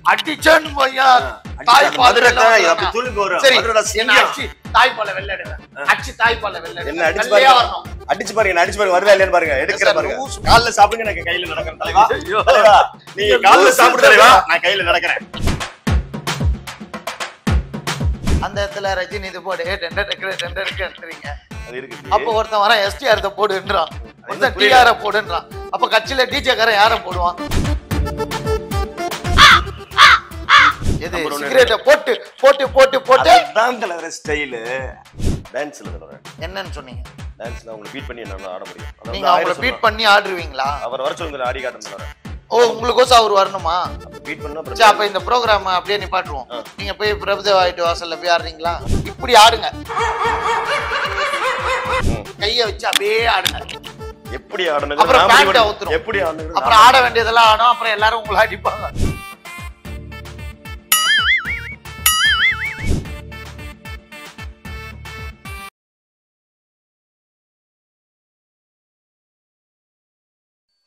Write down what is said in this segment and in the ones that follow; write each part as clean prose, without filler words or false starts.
அடிச்சேன்னு போய்யா தாய்ப்பால வெள்ளடுங்க அடிச்சு தாய்ப்பால வெள்ளடுங்க அடிச்சு பாருங்க அடிச்சு பாருங்க வருதா இல்லையான்னு பாருங்க எடுக்கிற பாருங்க கால்ல சாப்பிடுங்க நான் கையில நடக்கிறேன் தலைவா தலைவா நீங்க கால்ல சாப்பிடு தலைவா நான் கையில நடக்கிறேன் அந்த இடத்துல ரஜினி இது போடு டெண்டர்ன்றீங்க அப்ப ஒருத்தன் வர எஸ்டிஆர் போடுன்றான் ஒருத்தன் டிஆர் போடுன்றான் அப்ப கட்சியில டிஜே காரன் யார போடுவான் இது சிகரெட்டை போட்டு போட்டு போட்டு போட்டு தான் தலைவர ஸ்டைல் டான்ஸ்ல தலைவர என்னன்னு சொன்னீங்க டான்ஸ்ல அவங்க பீட் பண்ணி என்னால ஆட முடியும் நீங்க அவங்கள பீட் பண்ணி ஆடுவீங்களா அவர் வர சொல்லுங்க ஆடி காட்டுறேன் தலைவர ஓ உங்களுக்கோசம் அவர் வரணுமா பீட் பண்ணா சரி அப்ப இந்த ப்ரோகிராம் அப்படியே நிப்பாட்டுவோம் நீங்க போய் பிரபுதேவா ஆயிட்டு வாசல்ல போய் ஆடுறீங்களா இப்படி ஆடுங்க கைய வச்சு அப்படியே ஆடுங்க எப்படி ஆடணும் அப்புறம் பேண்ட் அவுத்துரும் எப்படி ஆடணும் அப்புறம் ஆட வேண்டியதெல்லாம் ஆடும் அப்புறம் எல்லாரும் உங்களை அடிப்பாங்க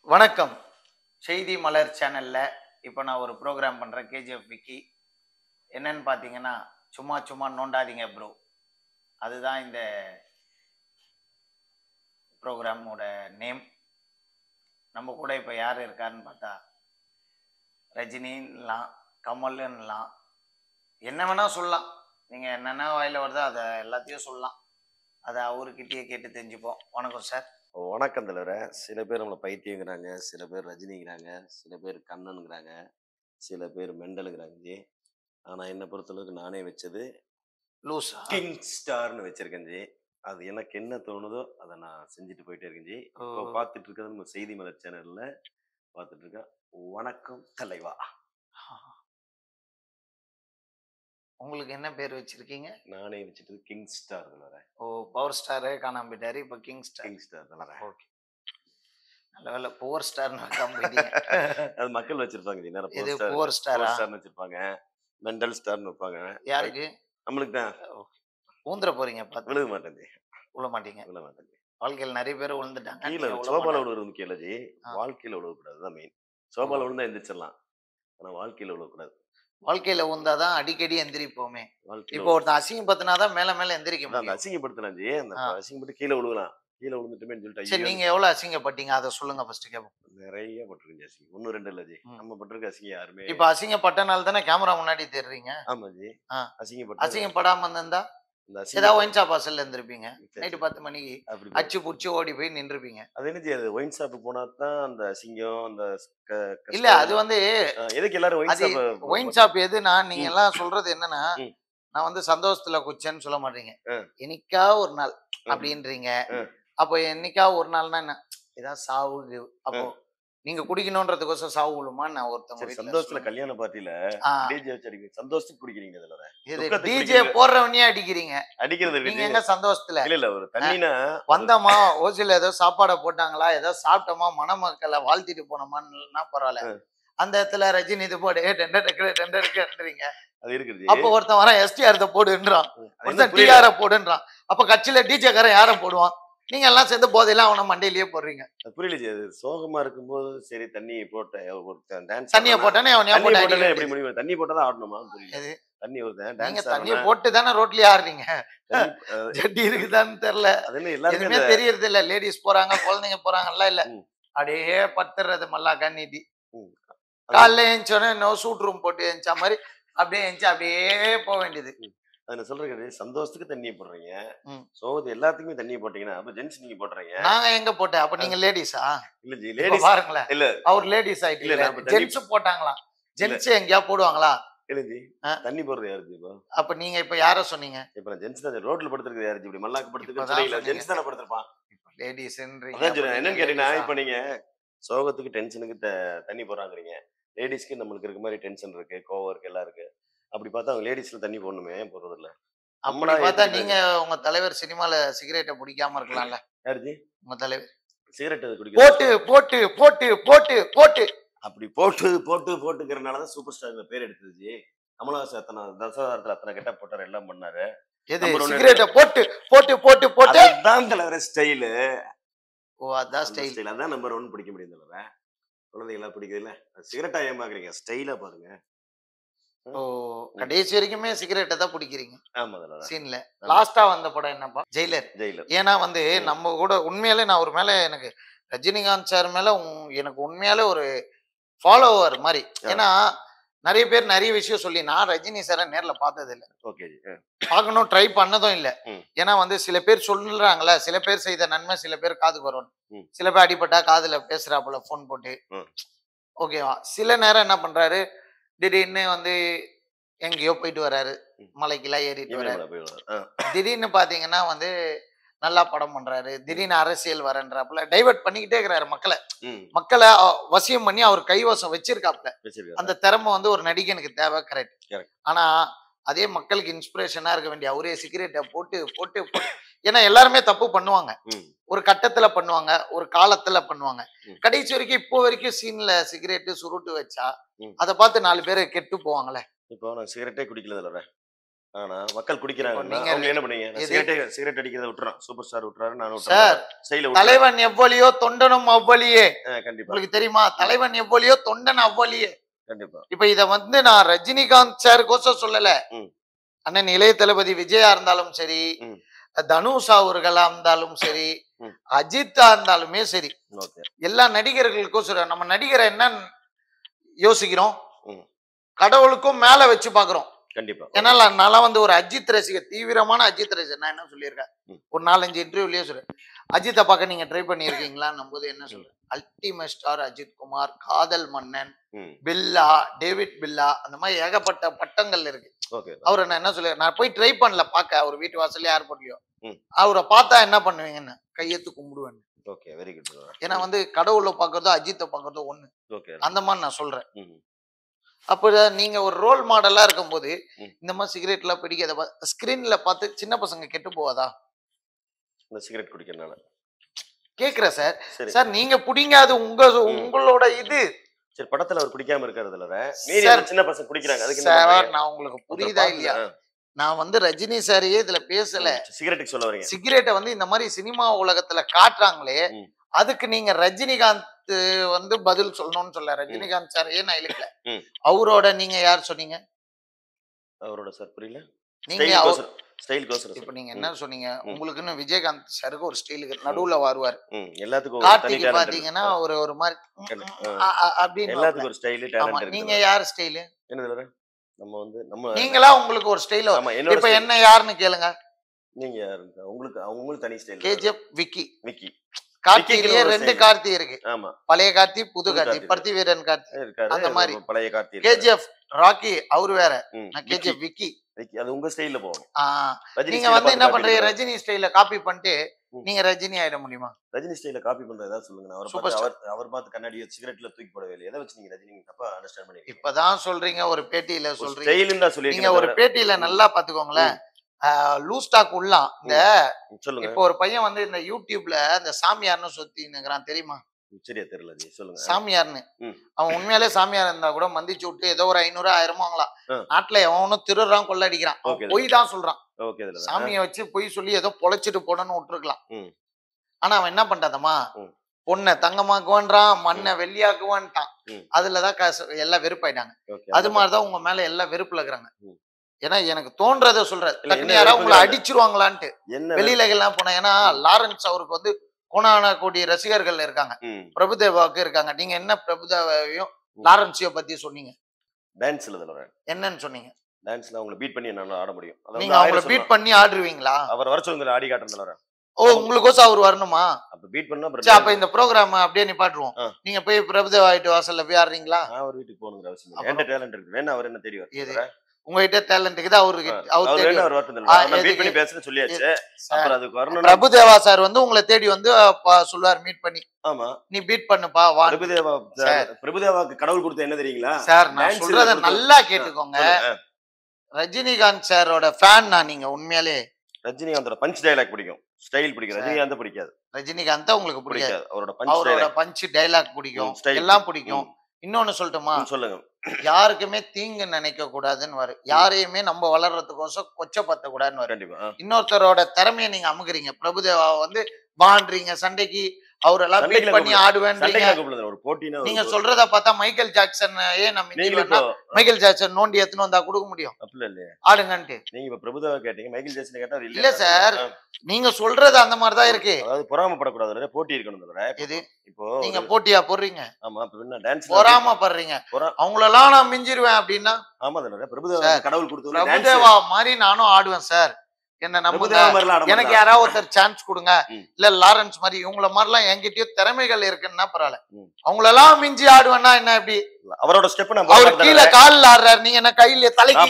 வணக்கம் செய்தி மலர் சேனல்ல இப்போ நான் ஒரு ப்ரோக்ராம் பண்றேன் கேஜிஎஃப் விக்கி என்னன்னு பார்த்தீங்கன்னா சும்மா நோண்டாதீங்க ப்ரோ அதுதான் இந்த ப்ரோக்ராமோட நேம் நம்ம கூட இப்போ யார் இருக்காருன்னு பார்த்தா ரஜினின்லாம் கமல்ன்னுலாம் என்ன வேணால் சொல்லலாம் நீங்கள் என்னென்ன வாயில் வருதோ அதை எல்லாத்தையும் சொல்லலாம் அதை அவர்கிட்டயே கேட்டு தெரிஞ்சுப்போம் வணக்கம் சார் வணக்கம் தலைவர சில பேர் நம்மளை பைத்தியங்கிறாங்க சில பேர் ரஜினிங்கிறாங்க சில பேர் கண்ணனுங்கிறாங்க சில பேர் மெண்டலுங்கிறாங்க ஜி ஆனால் என்னை பொறுத்தளவுக்கு நானே வச்சது லூசா கிங் ஸ்டார்னு வச்சிருக்கேன் ஜி அது எனக்கு என்ன தோணுதோ அதை நான் செஞ்சுட்டு போயிட்டே இருக்கேன் ஜி இப்போ பார்த்துட்டு இருக்கிறது நம்ம செய்தி மலர் சேனல்ல பார்த்துட்டு இருக்கேன் வணக்கம் தலைவா உங்களுக்கு என்ன பேர் வச்சிருக்கீங்க நானே வச்சுட்டு கிங் ஸ்டார் தலைவர ஓ பவர் ஸ்டாரே காணாம போயிட்டாரு இப்போ கிங் ஸ்டார் தலைவர ஓகே நல்ல வேலை பவர் ஸ்டார்னு அது மக்கள் வச்சிருப்பாங்க ஜி நேரம் இது பவர் ஸ்டாரா வச்சிருப்பாங்க மெண்டல் ஸ்டார்னு வைப்பாங்க யாருக்கு நம்மளுக்கு தான் ஊந்துற போறீங்க பார்த்து விழுக மாட்டேன் விழ மாட்டீங்க விழ மாட்டேன் வாழ்க்கையில் நிறைய பேர் விழுந்துட்டாங்க கீழே சோபால விழுவது முக்கியம் இல்லை ஜி வாழ்க்கையில விழுவக்கூடாது தான் மெயின் சோபால விழுந்தா எந்திரிச்சிடலாம் ஆனா வாழ்க்கையில விழுவக்கூடாது வாழ்க்கையில உந்தாதான் அடிக்கடி எந்திரிப்போமே இப்போ ஒருத்தன் அசிங்கப்படுத்தினாதான் மேல மேல எந்திரிக்க முடியும் அசிங்கப்படுத்தலாம் ஜி அந்த அசிங்கப்பட்டு கீழே விழுகலாம் கீழே விழுந்துட்டுமே சொல்லிட்டு சரி நீங்க எவ்வளவு அசிங்கப்பட்டீங்க அதை சொல்லுங்க ஃபர்ஸ்ட் கேப்போம் நிறைய பட்டிருக்கேன் அசிங்கம் ஒன்னும் ரெண்டு இல்ல ஜி நம்ம பட்டிருக்க அசிங்கம் யாருமே இப்ப அசிங்கப்பட்டனால தானே கேமரா முன்னாடி தெரிறீங்க ஆமா ஜி அசிங்கப்படாம இருந்தா ஏதாவது ஒயின் ஷாப் வாசல்ல இருந்திருப்பீங்க நைட்டு 10 மணிக்கு அச்சு புடிச்சு ஓடி போய் நின்றுப்பீங்க அது என்ன அது ஒயின் ஷாப் போனா தான் அந்த அசிங்கம் அந்த இல்ல அது வந்து எதுக்கு எல்லாரும் ஒயின் ஷாப் எதுனா நீங்க எல்லாம் சொல்றது என்னன்னா நான் வந்து சந்தோஷத்துல குச்சேன்னு சொல்ல மாட்டீங்க என்னைக்கா ஒரு நாள் அப்படின்றீங்க அப்போ என்னைக்கா ஒரு நாள்னா என்ன ஏதாவது சாவு அப்போ நீங்க குடிக்கணும்ன்றதுக்கோசம் சாவு விழுமா நான் ஒருத்தவங்க சந்தோஷத்துல கல்யாண பார்ட்டில டிஜே வச்சு அடிக்கிறீங்க சந்தோஷத்துக்கு குடிக்கிறீங்க இதுல டிஜே போடுறவனே அடிக்கிறீங்க அடிக்கிறது நீங்க எங்க சந்தோஷத்துல இல்ல ஒரு தண்ணினா வந்தோமா ஓசில ஏதோ சாப்பாடை போட்டாங்களா ஏதோ சாப்பிட்டோமா மணமக்களை வாழ்த்திட்டு போனோமான்னா பரவாயில்ல அந்த இடத்துல ரஜினி இது போடு டெண்டர்ன்றீங்க அது இருக்குது அப்ப ஒருத்தன் வர எஸ்டிஆர் போடுன்றான் ஒருத்தன் டிஆர் போடுன்றான் அப்ப கட்சியில டிஜே காரன் யார போடுவான் நீங்க எல்லாம் சேர்ந்து போதையெல்லாம் அவன மண்டையிலேயே போடுறீங்க புரியல சோகமா இருக்கும்போது சரி தண்ணி போட்ட தண்ணியை போட்டானே எப்படி முடியும் தண்ணி போட்டாதான் ஆடணுமா புரியல தண்ணி நீங்க தண்ணியை போட்டு தானே ரோட்லயே ஆடுறீங்க ஜட்டி இருக்குதான்னு தெரியல எதுவுமே தெரியறது இல்ல லேடிஸ் போறாங்க குழந்தைங்க போறாங்கல்ல இல்ல அப்படியே பத்துறது மல்லா கண்ணிட்டி காலைல எழுந்தோடனே நோ சூட் ரூம் போட்டு எழுந்தா மாதிரி அப்படியே எழுந்துச்சு அப்படியே போக வேண்டியது அதை சொல்றேன் சந்தோஷத்துக்கு தண்ணி போடுறீங்க சோகத்து எல்லாத்துக்குமே தண்ணி போட்டீங்கன்னா அப்ப ஜென்ஸ் நீங்க போடுறீங்க நாங்க எங்க போட்டேன் அப்ப நீங்க லேடிஸா இல்ல ஜி லேடிஸ் பாருங்களேன் இல்ல அவர் லேடிஸ் ஆயிட்டு ஜென்ஸ் போட்டாங்களாம் ஜென்ஸ் எங்கயா போடுவாங்களா இல்ல ஜி தண்ணி போடுறது யாரு ஜி அப்ப நீங்க இப்ப யார சொன்னீங்க இப்ப நான் ஜென்ஸ் தான் ரோட்ல படுத்துறது யாரு ஜி இப்படி மல்லாக்கு படுத்துறது ஜென்ஸ் தானே படுத்துறான் லேடிஸ்ன்றீங்க என்னன்னு கேட்டீங்கன்னா இப்ப நீங்க சோகத்துக்கு டென்ஷனுக்கு தண்ணி போடுறாங்கிறீங்க லேடிஸ்க்கு நம்மளுக்கு இருக்க மாதிரி டென்ஷன் இருக்கு கோவம் இருக்கு எல்லாம் இருக்கு அப்படி பார்த்தா அவங்க லேடிஸ்ல தண்ணி போடணுமே போடுறது இல்ல அப்படி பார்த்தா நீங்க உங்க தலைவர் சினிமால சிகரெட்டை பிடிக்காம இருக்கலாம்ல யாருஜி உங்க தலைவர் சிகரெட் போட்டு போட்டு போட்டு போட்டு போட்டு அப்படி போட்டு போட்டு போட்டுக்கிறனாலதான் சூப்பர் ஸ்டார் பேர் எடுத்துச்சு கமலஹாசன் அத்தனை தசாவதாரத்துல அத்தனை கெட்ட போட்டார் எல்லாம் பண்ணாரு சிகரெட்டை போட்டு போட்டு போட்டு போட்டு தான் தலைவர் ஸ்டைலு ஓ அதான் ஸ்டைல் அதான் நம்பர் 1 பிடிக்க முடியும் தலைவர் குழந்தைங்களா பிடிக்கிறதுல சிகரெட்டா ஏமாக்குறீங்க ஸ்டைலா பாருங்க ஓ கடைசி வரைக்குமே சிகரெட்டை தான் பிடிக்கிறீங்க ஆமா சீன்ல. லாஸ்டா வந்த படம் என்னப்பா? ஜெயிலர். ஜெயிலர். ஏன்னா வந்து நம்ம கூட உண்மையாலே நான் ஒரு மேல எனக்கு ரஜினிகாந்த் சார் மேல எனக்கு உண்மையாலே ஒரு ஃபாலோவர் மாதிரி. ஏன்னா நிறைய பேர் நிறைய விஷயம் சொல்லி நான் ரஜினி சாரை நேர்ல பார்த்தது இல்லை. பார்க்கணும் ட்ரை பண்ணதும் இல்லை. ஏன்னா வந்து சில பேர் சொல்றாங்களே, சில பேர் செய்த நன்மை சில பேர் காதுக்கு வரும். சில பேர் அடிபட்டா காதுல பேசுறாப்புல போன் போட்டு. ஓகேவா? சில நேரம் என்ன பண்றாரு, திடீர்னு வந்து எங்கேயோ போயிட்டு வர்றாரு, மலைக்கெல்லாம் ஏறிட்டு வர்றாரு. திடீர்னு பாத்தீங்கன்னா வந்து நல்லா படம் பண்றாரு, திடீர்னு அரசியல் வரன்றாப்புல டைவர்ட் பண்ணிக்கிட்டே இருக்கிறாரு மக்களை வசியம் பண்ணி அவர் கைவசம் வச்சிருக்காப்புல. அந்த திறமை வந்து ஒரு நடிகனுக்கு தேவை, கரெக்ட். ஆனா அதே மக்களுக்கு இன்ஸ்பிரேஷனா இருக்க வேண்டிய அவரே சிகரெட்டை போட்டு போட்டு ஏன்னா எல்லாருமே தப்பு பண்ணுவாங்க, ஒரு கட்டத்துல பண்ணுவாங்க, ஒரு காலத்துல பண்ணுவாங்க. கடைசி வரைக்கும் இப்போ வரைக்கும் சீன்ல சிகரெட்டு சுருட்டு வச்சா அதை பார்த்து 4 பேர் கெட்டு போவாங்களே. இப்போ நான் சிகரெட்டே குடிக்கல, ஆனா மக்கள் குடிக்கிறாங்க. நீங்க என்ன பண்ணீங்க? சிகரெட் அடிக்கிறத விட்டுறோம், சூப்பர் ஸ்டார் விட்டுறாரு, நான் விட்டுறேன். தலைவன் எவ்வளியோ தொண்டனும் அவ்வளியே. கண்டிப்பா உங்களுக்கு தெரியுமா? தலைவன் எவ்வளியோ தொண்டன் அவ்வளியே. கண்டிப்பா. இப்ப இத வந்து நான் ரஜினிகாந்த் சாருக்கோசம் சொல்லல, அண்ணன் இளைய தளபதி விஜயா இருந்தாலும் சரி, தனுஷ் அவர்களா இருந்தாலும் சரி, அஜித்தா இருந்தாலுமே சரி, எல்லா நடிகர்களுக்கும் நம்ம நடிகரை என்ன யோசிக்கிறோம், கடவுளுக்கும் மேல வச்சு பாக்குறோம். கண்டிப்பா. ஏன்னா நான் வந்து ஒரு அஜித் ரசிகர், தீவிரமான அஜித் ரசிகர். நான் என்ன சொல்லியிருக்கேன், ஒரு 4-5 இன்டர்வியூலயே சொல்றேன், அஜித்தை பார்க்க நீங்க ட்ரை பண்ணிருக்கீங்களான்னு போது என்ன சொல்றேன், அல்டிமேட் ஸ்டார் அஜித் குமார், காதல் மன்னன், பில்லா, டேவிட் பில்லா, அந்த மாதிரி ஏகப்பட்ட பட்டங்கள் இருக்கு. அவரை நான் என்ன சொல்ல, நான் போய் ட்ரை பண்ணல பார்க்க, அவர் வீட்டு வாசல்ல ஏர்போர்ட்லயோ. அவரை பார்த்தா என்ன பண்ணுவீங்கன்னு கையெத்து கும்பிடுவேன். Very good. ஏன்னா வந்து கடவுளை பாக்குறதோ அஜித்தை பாக்குறதோ ஒண்ணு, அந்த மாதிரி நான் சொல்றேன். அப்ப நீங்க ஒரு ரோல் மாடலா இருக்கும் போது இந்த மாதிரி சிகரெட் எல்லாம் பிடிக்காத ஸ்கிரீன்ல பார்த்து சின்ன பசங்க கெட்டு போவாதா? இந்த சிகரெட் குடிக்கிறனால கேக்குறேன் சார். சார் நீங்க பிடிங்க, அது உங்களோட இது. சரி, படத்துல அவர் பிடிக்காம இருக்கிறதுல மீறி சின்ன பசங்க குடிக்கிறாங்க, அதுக்கு சார் நான் உங்களுக்கு புரியுதா இல்லையா? நான் வந்து ரஜினி சாரையே இதுல பேசல, சிகரெட்டுக்கு சொல்ல வரீங்க. சிகரெட்டை வந்து இந்த மாதிரி சினிமா உலகத்துல காட்டுறாங்களே, அதுக்கு நீங்க ரஜினிகாந்த் வந்து பதில் சொல்லணும்னு சொல்ல. ரஜினிகாந்த் சாரையே நான் இழுக்கல, அவரோட நீங்க யார் சொன்னீங்க? அவரோட சார் புரியல. நீங்க ஸ்டைலுக்கு இப்ப நீங்க என்ன சொன்னீங்க, உங்களுக்குன்னு விஜயகாந்த் சாருக்கு ஒரு ஸ்டைலுக்கு நடுவுல வருவார், எல்லாத்துக்கும். கார்த்திக் பாத்தீங்கன்னா ஒரு மாதிரி அப்படின்னு எல்லாத்துக்கும் ஒரு ஸ்டைல் டேலண்ட் இருக்கு. நீங்க யார் ஸ்டைல் என்னது? நம்ம வந்து நம்ம நீங்களா உங்களுக்கு ஒரு ஸ்டைல். இப்ப என்ன யாருன்னு கேளுங்க, நீங்க யாருங்க? உங்களுக்கு தனி ஸ்டைல். கேஜிஎஃப் விக்கி கார்த்திகேயே 2 கார்த்தி இருக்கு. ஆமா, பழைய கார்த்தி புது கார்த்தி, பருத்தி வீரன் கார்த்தி இருக்காரு, அந்த மாதிரி பழைய கார்த்தி. கேஜிஎஃப் ராக்கி அவரு வேற, நான் கேஜிஎஃப் விக்கி. அது உங்க ஸ்டைல்ல போகும். நீங்க வந்து என்ன பண்றீங்க, ரஜினி ஸ்டைல காப்பி பண்ணிட்டு நீங்க ரஜினி ஆயிட முடியுமா? ரஜினி ஸ்டைல காப்பி பண்றது ஏதாவது சொல்லுங்க. அவர் பார்த்து கண்ணாடியை சிகரெட்ல தூக்கி போடவே இல்லை, எதை வச்சு நீங்க ரஜினி தப்பா அண்டர்ஸ்டாண்ட் பண்ணி இப்பதான் சொல்றீங்க, ஒரு பேட்டியில சொல்றீங்க ஸ்டைல்னு தான் சொல்றீங்க. நீங்க ஒரு பேட்டியில நல்லா பாத்துக்கோங்களேன், லூஸ் டாக் உள்ளாம். இந்த இப்போ ஒரு பையன் வந்து இந்த யூடியூப்ல இந்த சாமியார்னு சுத்தினுக்குறான், தெரியுமா? சரியா தெரியல, சொல்லுங்க. சாமியார்னு அவன் உண்மையாலே சாமியார் இருந்தா கூட மந்திச்சு விட்டு ஏதோ ஒரு 500-1000 வாங்கலாம். நாட்டுல எவனும் திருடுறான், கொள்ள அடிக்கிறான், பொய் தான் சொல்றான். சாமியை வச்சு பொய் சொல்லி ஏதோ பொழைச்சிட்டு போடணும்னு விட்டுருக்கலாம். ஆனா அவன் என்ன பண்றாதமா, பொண்ணை தங்கமாக்குவான்றான், மண்ணை வெள்ளியாக்குவான்ட்டான். அதுலதான் எல்லாம் வெறுப்பாயிட்டாங்க. அது மாதிரிதான் உங்க மேல எல்லாம் வெறுப்புல இருக்கிறாங்க. ஏன்னா எனக்கு தோன்றத சொல்றேன், யாராவது உங்களை அடிச்சிருவாங்களான்ட்டு வெளியில எல்லாம் போன. ஏன்னா லாரன்ஸ் அவருக்கு வந்து கோடான கோடி ரசிகர்கள் இருக்காங்க, பிரபுதேவாவுக்கு இருக்காங்க. நீங்க என்ன பிரபுதேவாவையும் லாரன்ஸையும் பத்தி சொன்னீங்க? டான்ஸ்ல என்னன்னு சொன்னீங்க? டான்ஸ்ல அவங்களை பீட் பண்ணி என்னால ஆட முடியும். நீங்க அவங்களை பீட் பண்ணி ஆடுவீங்களா? அவர் வர சொல்லுங்க, ஆடி காட்டுறதுல. ஓ, உங்களுக்கோசம் அவர் வரணுமா? அப்ப பீட் பண்ணா அப்ப இந்த ப்ரோகிராம் அப்படியே நிப்பாட்டுவோம். நீங்க போய் பிரபுதேவா வீட்டு வாசல்ல போய் ஆடுறீங்களா? அவர் வீட்டுக்கு போகணுங்கிற அவசியம் இல்லை, என்கிட்ட டேலண்ட் இருக்கு. வேணா அவர் என்ன தெரிய வருது, உங்ககிட்ட டேலண்ட் இருக்குது, அவருக்கு பிரபுதேவா சார் வந்து உங்களை தேடி வந்து சொல்லுவார் மீட் பண்ணி, ஆமா நீ பீட் பண்ணுப்பா வா. பிரபுதேவாவுக்கு கடவுள் கொடுத்த என்ன தெரியுங்களா சார்? நான் சொல்றத நல்லா கேட்டுக்கோங்க, ரஜினிகாந்த் சாரோட ஃபேன் நான். நீங்க உண்மையாலே ரஜினிகாந்தோட பஞ்ச் டயலாக் பிடிக்கும், ஸ்டைல் பிடிக்கும். ரஜினிகாந்த் பிடிக்காது. ரஜினிகாந்த் உங்களுக்கு பிடிக்காது, அவரோட பஞ்ச் டயலாக் பிடிக்கும், எல்லாம் பிடிக்கும். இன்னொன்னு சொல்லட்டுமா? சொல்லுங்க. யாருக்குமே தீங்கு நினைக்க கூடாதுன்னு, யாரையுமே நம்ம வளர்றதுக்கோசம் கொச்சப்படுத்த கூடாதுன்னு. இன்னொருத்தரோட திறமையை நீங்க அமுக்குறீங்க, பிரபுதேவா வந்து பாண்றீங்க, சண்டைக்கு அவரெல்லாம் பீட் பண்ணி ஆடுவேன்றீங்க. ஒரு போட்டினா நீங்க சொல்றத பார்த்தா மைக்கேல் ஜாக்சன் நான் மைக்கேல் ஜாக்சன் நோண்டி எத்தனை வந்தா கொடுக்க முடியும்? அப்படி இல்லையா ஆடுங்கன்ட்டு. நீங்க இப்ப பிரபுதேவா கேட்டீங்க, மைக்கேல் ஜாக்சன் கேட்டா இல்ல சார், நீங்க சொல்றது அந்த மாதிரிதான் இருக்கு. அதாவது பொறாமப்படக்கூடாது, போட்டி இருக்கணும். இது இப்போ நீங்க போட்டியா போடுறீங்க? ஆமா, என்ன டான்ஸ் பொறாமப்படுறீங்க. அவங்களெல்லாம் நான் மிஞ்சிருவேன் அப்படின்னா? ஆமா தானே, பிரபுதேவா கடவுள் கொடுத்தது. பிரபுதேவா மாதிரி நானும் ஆடுவேன் சார், என்ன நம்புங்க. எனக்கு யாராவது ஒருத்தர் சான்ஸ் கொடுங்க. இல்ல லாரன்ஸ் மாதிரி இவங்கள மாதிரிலாம் என்கிட்டயும் திறமைகள் இருக்குன்னா பரவாயில்ல. அவங்களெல்லாம் மிஞ்சி ஆடுவேன்னா என்ன? எப்படி அவரோட ஸ்டெப் அவர் கீழே கால்ல ஆடுறாரு, நீங்க என்ன கையில தலைக்கு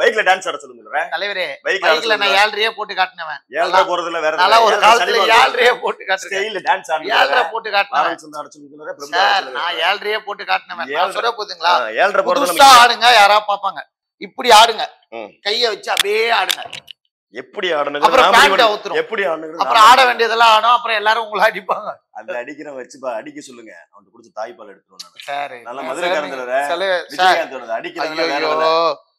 பைக்ல டான்ஸ் ஆட சொல்லுங்க தலைவரே. பைக்ல நான் 7.5 போட்டு காட்டினவன். 7.5 போறதுல வேற நல்லா ஒரு காலத்துல 7.5 போட்டு காட்டுறேன். டான்ஸ் ஆடுங்க. 7.5 போட்டு காட்டினவன் சார், நான் 7.5 போட்டு காட்டினவன். நான் சொல்ற போதுங்களா, 7.5 போறதுல ஆடுங்க, யாரா பாப்பாங்க. இப்படி ஆடுங்க, கைய வச்சு அப்படியே ஆடுங்க. எப்படி ஆடணும், அப்புறம் பேண்ட் அவுத்துரும். எப்படி ஆடணும், அப்புறம் ஆட வேண்டியதெல்லாம் ஆடும். அப்புறம் எல்லாரும் உங்களை அடிப்பாங்க. அந்த அடிக்கிற வச்சு அடிக்க சொல்லுங்க, அவனுக்கு பிடிச்ச தாய்ப்பால் எடுத்துருவோம் நான் சார். நல்ல மதுரைக்காரங்கள அடிக்கிறதுல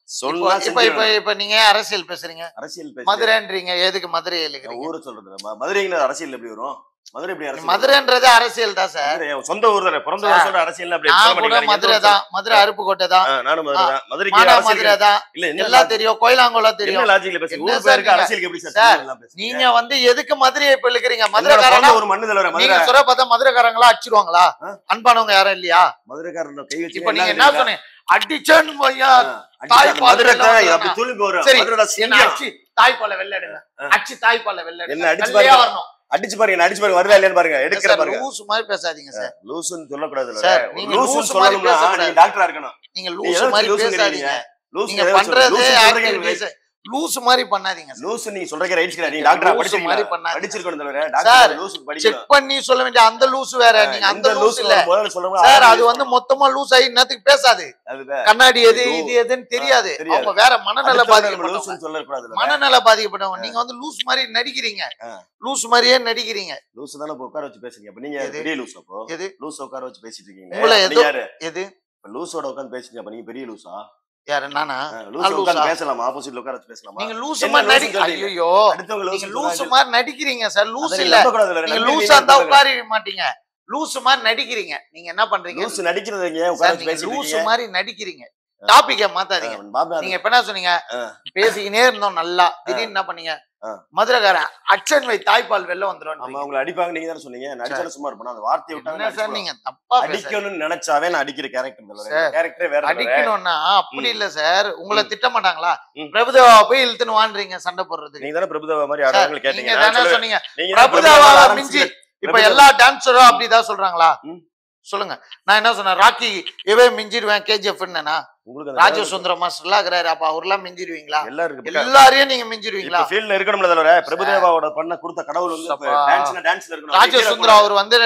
சொல்லுங்க. இப்ப நீங்க அரசியல் பேசுறீங்க, அரசியல் மதுரைன்றீங்க. எதுக்கு மதுரை எழுதுறீங்க? ஊரு சொல்றது மதுரைங்க. அரசியல் எப்படி வரும்? மதுரை எப்படி அரசியல்? மதுரைன்றது அரசியல் தான் சார். சொந்த ஊர் தானே, பிறந்த ஊர் சொல்ற அரசியல் அப்படி சொல்ல மாட்டீங்க. மதுரை தான், மதுரை அருப்புக்கோட்டை தான். நானும் மதுரை தான். மதுரைக்கு மதுரை தான். இல்ல எல்லாம் தெரியும், கோயிலாங்குளம் தெரியும். என்ன லாஜிக்ல பேசுறீங்க? ஊர் பேருக்கு அரசியலுக்கு எப்படி சார் நீங்க வந்து எதுக்கு மதுரையை இப்ப இழுக்கிறீங்க? மதுரைக்காரங்க ஒரு மண்ணு தலைவர மதுரை. நீங்க சொல்ற பார்த்தா மதுரைக்காரங்களா அடிச்சிடுவாங்களா? அன்பானவங்க யாரும் இல்லையா மதுரைக்காரங்க? கை வச்சு இப்ப நீங்க என்ன சொன்னீங்க? அடிச்சேன்னு போய்யா தாய்ப்பால் அப்படி துளி போறோம். சரி, என்ன அடிச்சு தாய்ப்பால வெள்ள எடுங்க, அடிச்சு தாய்ப்பால வெள்ள எடுங்க. என்ன அடிச்சு பாருங்க, வரணும். அடிச்சு பாருங்க, அடிச்சு பாருங்க, வருதா இல்லையான்னு பாருங்க. எடுக்கிற பாருங்க. லூஸ் மாதிரி பேசாதீங்க சார். லூஸ்னு சொல்ல கூடாது சார். நீங்க லூஸ் சொல்லணும்னா நீங்க டாக்டரா இருக்கணும். நீங்க லூஸ் மாதிரி பேசாதீங்க. நீங்க பண்றது லூஸ் மாதிரி பண்ணாதீங்க. லூஸ் நீங்க சொல்றீங்க ரைட்ஸ் கிடையாது. நீங்க டாக்டரா படிச்சீங்க மாதிரி பண்ணாதீங்க. படிச்சிருக்கணும் தவிர டாக்டர் லூஸ் படிக்கணும். செக் பண்ணி சொல்ல வேண்டிய அந்த லூஸ் வேற. நீங்க அந்த லூஸ் இல்ல சார். அது வந்து மொத்தமா லூஸ் ஆகி என்னத்துக்கு பேசாது. கண்ணாடி எது இது எதுன்னு தெரியாது. அவங்க வேற மனநல பாதிக்கப்பட்டவங்க. மனநல பாதிக்கப்பட்டவங்க. நீங்க வந்து லூஸ் மாதிரி நடிக்கிறீங்க. லூஸ் மாதிரியே நடிக்கிறீங்க. லூஸ் தான உட்கார வச்சு பேசுறீங்க. அப்ப நீங்க பெரிய லூஸ். அப்போ எது லூஸ் உட்கார வச்சு பேசிட்டு இருக்கீங்க? நீங்க யாரு? எது லூஸோட உட்கார்ந்து பேசிட்டீங்க. அப்ப நீங்க பெரிய லூஸா? யாரு நானா? லூஸ் உட்கார்ந்து பேசலாம், ஆப்போசிட்ல உட்கார வச்சு பேசலாம். நீங்க லூஸ் மாதிரி நடிக்கிறீங்க. ஐயோ, நீங்க லூஸ் மாதிரி நடிக்கிறீங்க சார். லூஸ் இல்ல. நீங்க லூஸா இருந்தா உட்கார மாட்டீங்க. லூஸ் மாதிரி நடிக்கிறீங்க. நீங்க என்ன பண்றீங்க? லூஸ் நடிக்கிறதுங்க உட்கார வச்சு பேசிட்டு லூஸ் மாதிரி நடிக்கிறீங்க. டாபிக்க மாத்தாதீங்க. நீங்க இப்ப என்ன சொன்னீங்க? பேசிக்கினே இருந்தோம் நல்லா. திடீர்னு என்ன பண்ணீங்க? மதுரைக்காரன் அச்சன் வை தாய்ப்பால் வெளில வந்துரும். ஆமா, உங்களை அடிப்பாங்க நீங்க தானே சொன்னீங்க. நடிச்சாலும் சும்மா இருப்பேன். அந்த வார்த்தையை விட்டாங்க சார். நீங்க தப்பா அடிக்கணும்னு நினைச்சாவே நான் அடிக்கிற கேரக்டர் கேரக்டரே வேற. அடிக்கணும்னா அப்படி இல்ல சார். உங்களை திட்ட மாட்டாங்களா? பிரபுதேவா போய் இழுத்துன்னு வான்றீங்க சண்டை போடுறதுக்கு. நீங்க தானே பிரபுதேவா மாதிரி ஆடுறவங்க கேட்டீங்க. நீங்க தானே சொன்னீங்க பிரபுதேவா மிஞ்சி. இப்ப எல்லா டான்ஸரும் அப்படிதான் சொல்றாங்களா? சொல்லுங்க. நான் என்ன சொன்னேன்? ராக்கி இவே மிஞ்சிடுவேன் KGF. ராஜசுந்தரம் மாஸ்டர்லாம் இருக்கிறாரு. அப்ப அவர்லாம் மிஞ்சிடுவீங்களா? எல்லாரையும் நீங்க மிஞ்சிடுவீங்களா? ஃபீல்ட்ல இருக்கணும்ல தவிர பிரபுதேவாவோட பண்ண கொடுத்த கடவுள் வந்து டான்ஸ்ல இருக்கணும். ராஜசுந்தரம் அவர் வந்து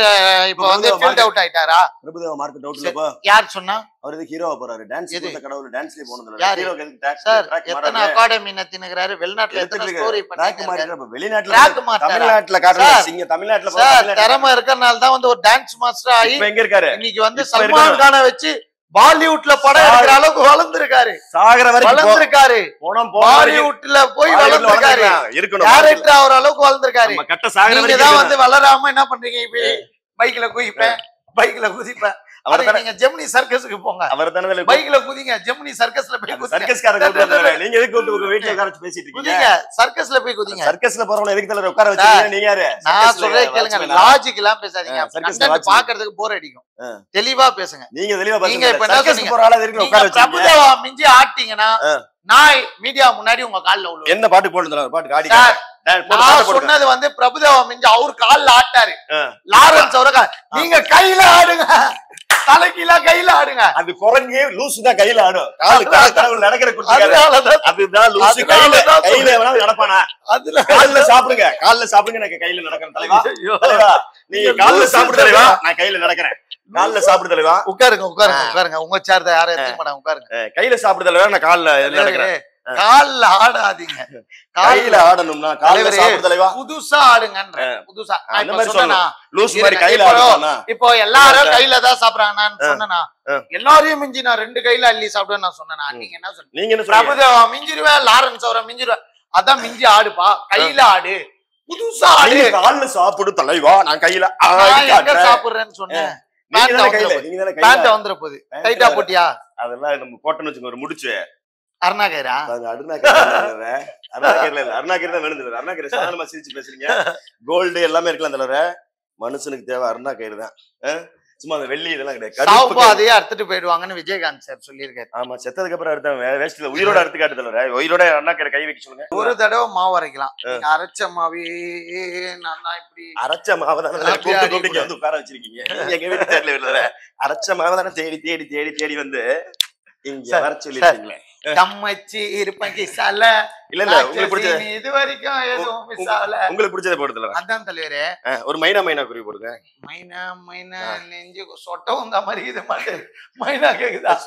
இப்ப வந்து ஃபீல்ட் அவுட் ஆயிட்டாரா? பிரபுதேவா மார்க்கெட் அவுட்ல போ. யார் சொன்னா? அவர் இது ஹீரோவா போறாரு. டான்ஸ் கொடுத்த கடவுள் டான்ஸ்லயே போனதுல ஹீரோக்கு எதுக்கு டான்ஸ்? சார் எத்தனை அகாடமி நத்தினுகிறாரு. வெளிநாட்டுல எத்தனை ஸ்டோரி பண்ணிருக்காரு. வெளிநாட்டுல தமிழ்நாட்டுல காட்டுறாங்க. இங்க தமிழ்நாட்டுல சார் திறமை இருக்கறனால தான் வந்து ஒரு டான்ஸ் மாஸ்டர் ஆகி இப்ப எங்க இருக்காரு? இன்னைக்கு வந்து சல்மான் கானை வச்சு பாலிவுட்ல படம் எடுக்கிற அளவுக்கு வளர்ந்திருக்காரு. சாகர வரைக்கும் வளர்ந்திருக்காரு. பாலிவுட்ல போய் வளர்ந்திருக்காரு. டைரக்டர் ஆகிற அளவுக்கு வளர்ந்திருக்காரு. நீங்க தான் வந்து வளராம என்ன பண்றீங்க? இப்ப பைக்ல குதிப்பேன், பைக்ல குதிப்பேன். நீங்க ஜெமினி சர்க்கஸ்க்கு போங்க. அவர்தானே பைக்ல குதிங்க. ஜெமினி சர்க்கஸ்ல போய் குதிங்க. சர்க்கஸ்காரங்க கூப்பிடுறாங்க. நீங்க எதுக்கு கூப்பிட்டு வீட்ல உட்கார வச்சு பேசிட்டு இருக்கீங்க? குதிங்க, சர்க்கஸ்ல போய் குதிங்க. சர்க்கஸ்ல போறவங்க எதுக்கு தல உட்கார வச்சீங்க? நீங்க யாரு? நான் சொல்றேன் கேளுங்க. லாஜிக் எல்லாம் பேசாதீங்க. கண்டென்ட் பார்க்கிறதுக்கு போர் அடிக்கும். தெளிவா பேசுங்க. நீங்க தெளிவா பேசுங்க. நீங்க இப்ப சர்க்கஸ் போற ஆளா எதுக்கு உட்கார வச்சீங்க? பிரபுதேவா மிஞ்சி ஆட்டிங்கனா நான் மீடியா முன்னாடி உங்க கால்ல விழுவேன். என்ன பாட்டு போடுறீங்க? பாட்டு ஆடி நான் சொன்னது வந்து பிரபுதேவா மிஞ்சி அவர் கால்ல ஆட்டாரு. லாரன்ஸ் அவர நீங்க கையில ஆடுங்க. தலைக்கீழ கையில ஆடுங்க. அது குரங்கு லூசு தான் கையில ஆடும். கால் நடக்கிற குட்டிக்காரங்க. அதுதான் லூசு. கையில வேணா நடப்பானா? அதுல கால்ல சாப்பிடுங்க. கால்ல சாப்பிடுங்க. நான் கையில நடக்கிறேன் தலைவா. நீங்க கால்ல சாப்பிடு தலைவா. நான் கையில நடக்கிறேன். கால்ல சாப்பிடு தலைவா. உட்காருங்க உட்காருங்க உட்காருங்க. உங்க சேர் தான் யாரும் எடுக்க மாட்டாங்க. உட்காருங்க. கையில சாப்பிடு தலைவா. நான் கால்ல நடக்கிறேன். கால்ல ஆடாதீங்க. கையில ஆடணும்னா கால்ல சாப்பிடு தலைவா. புதுசா ஆடுங்கன்ற. புதுசா அந்த மாதிரி சொன்னா லூஸ் மாதிரி கையில ஆடுனா. இப்போ எல்லாரும் கையில தான் சாப்பிடுறாங்க. நான் சொன்னேனா எல்லாரையும் மிஞ்சி நான் 2 கையில அள்ளி சாப்பிடுவேன் நான் சொன்னேனா? நீங்க என்ன சொல்றீங்க? நீங்க என்ன பிரபுதேவா மிஞ்சிடுவேன், லாரன்ஸ் அவரை மிஞ்சிடுவேன். அதான் மிஞ்சி ஆடுப்பா. கையில ஆடு. புதுசா கால்ல சாப்பிடு தலைவா, நான் கையில எங்க சாப்பிடுறேன்னு சொன்னேன். வந்துற போகுது டைட்டா போட்டியா? அதெல்லாம் நம்ம போட்டோன்னு வச்சுக்கோ, ஒரு முடிச்சு அருணாகரா அருணாகர் தான் வேணும். அருணாகரை சாதாரணமா சிரிச்சு பேசுறீங்க. கோல்டு எல்லாமே இருக்கலாம் தலைவர. மனுஷனுக்கு தேவை அருணாகர் தான். சும்மா அந்த வெள்ளி இதெல்லாம் கிடையாது. அதையே அறுத்துட்டு போயிடுவாங்கன்னு விஜயகாந்த் சார் சொல்லியிருக்காரு. ஆமா, செத்ததுக்கு அப்புறம் அறுத்த வேஸ்ட்ல உயிரோட அறுத்து காட்டு தலைவர. உயிரோட அருணாகரை கை வைக்க சொல்லுங்க. ஒரு தடவை மாவு அரைக்கலாம். அரைச்ச மாவே நான் இப்படி அரைச்ச மாவை தானே கூப்பிட்டு வந்து உட்கார வச்சிருக்கீங்க. எங்க வீட்டு தேர்ல வருது. அரைச்ச மாவை தானே தேடி தேடி தேடி தேடி வந்து இங்க வர சொல்லிருக்கீங்களே. தம்மச்சி இருப்பங்கி சால இல்ல இல்ல, உங்களுக்கு பிடிச்சது இது வரைக்கும் எதுவும் மிஸ் ஆகல. உங்களுக்கு பிடிச்சதை போடுதல. அதான் தலைவரே, ஒரு மைனா மைனா குறி போடுங்க. மைனா மைனா நெஞ்சு சொட்டவும் தான் மாதிரி இது மாதிரி மைனா கேக்குதா?